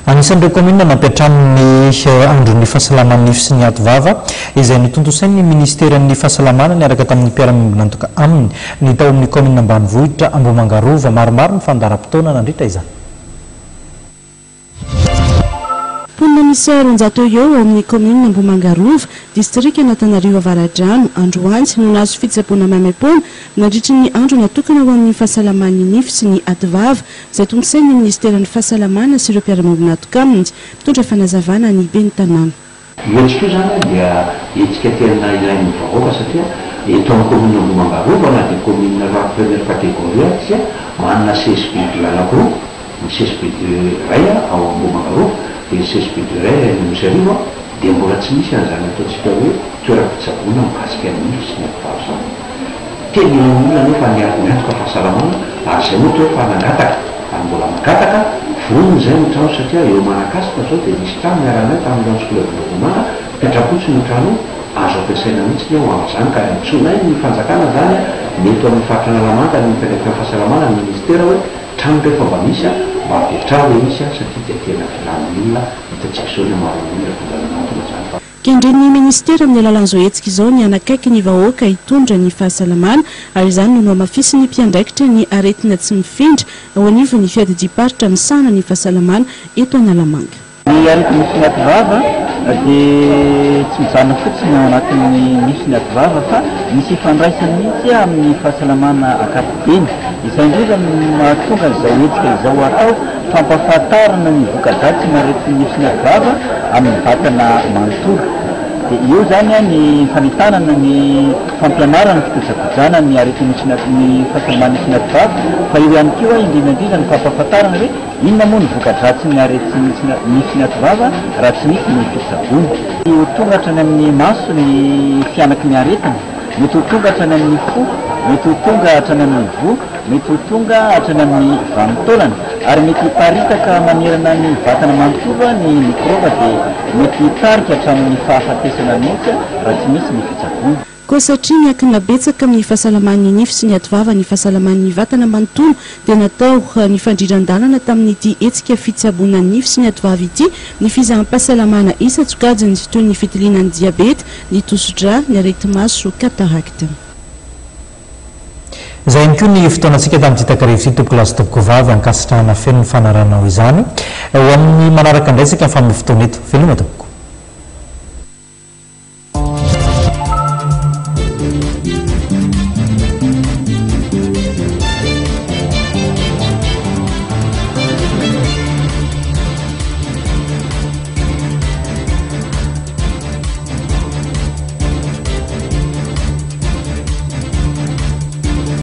Anisan'ireo komina nampiatra amin'ny andron'ny fahasalaman'ny nify sy ny ativava izay notontosain'ny ministeran'ny fahasalamana niaraka tamin'ny mpiara-miombona antoka aminy ny tao amin'ny komina ambanivohitra Ambohimangarova maromaro ny fandaharam-potoana nandritra izany. Ponina misy 400 eo amin'ny komina Ambohimangarova, distrika Antananarivo Avaradrano, Androany no nahazo fitsaboana maimai-poana nandritra ny andro natokana ho amin'ny fahasalaman'ny nify sy ny ativava izay tontosain'ny ministeran'ny fahasalamana sy ireo mpiara-miombona antoka aminy mitondra fanazavana ny ben'ny tanàna. Etsika zany dia etsika tena ilain'ny vahoaka satria eto amin'ny komina Ambohimangarova na dia komina première catégorie tia manana CSP anankiroa, ny CSP iray ao Ambohimangarova dia CSP iray misy arivo dia mbola tsy misy an'izany ataontsika hoe toeram-pitsaboana mikasika ny nify sy ny ativava. Tena olona nefa niantoka fahasalamana ary izay moa toa fa nangataka ary mbola mangataka vonona izay ny trano satria eo Manakasika zao dia misy trano miaranay tamin'ireo skolabolokomana Petrapotsy ny trano azo ampiasaina mihitsy eo amin'izany ka antsoinay ny fanjakana zany mety amin'ny faritra Analamanga ny mipetaka ny fahasalamana ny ministera hoe trano rehefa mba misy mba ampiatrao hoe misy satria dia tena filan'ny olona hitantsika izao ny maro olona fandalanatona zany. Kendren'ny ministera amin'ny alalan'izao hetsika izao ny anakaiky ny vahoaka hitondra ny fahasalamana ary izany no hamafisy ny mpiandraikitra ny aretina tsy mifindra ao anivony ny fiadidiparitra misana ny fahasalamana eto Analamanga. Ny aretina sy ny ativava dia tsy mijanona fotsiny ao anatin'ny nify ny ativava fa misy ifandraisany mihitsy amin'ny fahasalamana ankapobeny. Izay indrindra mahatonga izao hetsika izao atao fampahafantarana ny voka-dratsy ny aretin'ny nify ny ativava amin'ny vatana manontolo. Dia io zany ny fanitanana ny fampianarana fikojakojana ny aretin'ny fahasalamana nify ny ativava fa io ihany koa indrindra ny fampahafantarana hoe inona moa ny voka-dratsy ny aretin'ny nify ny ativava raha tsy misy ny fitsabony. Io tonga hatrany amin'ny maso ny fianaky ny aretina, mety ho tonga hatrany amin'ny fo, mety ho tonga hatrany amin'ny vo, mety ho tonga hatrany amin'ny vanitaolana ary mety hiparitaka manerana ny vatana manontolo ny mikroba dia mety hitarika hatramin'ny fahafatesana mihitsy raha tsy misy ny fitsabony. Koa satria miankina betsaka amin'ny fahasalaman'ny nify sy ny ativava ny fahasalaman'ny vatana manontolo dia natao ny fandridran-dalana tamin'ity hetsika fitsaboana ny nify sy ny ativava ity ny fizahan-pahasalamana isa-tsokajiny toy ny fitilianan'ny diabeta, ny tosi-dra, ny areti-maso, katarakta. Izay ihany koa ny fotoanantsika tamin'ity takarivo ity topoko lazo topoko vavy ankasitrahana feno ny fanaranao izany ho amin'ny manaraka indray sika amin'ny fotoana eto veloma tompoko.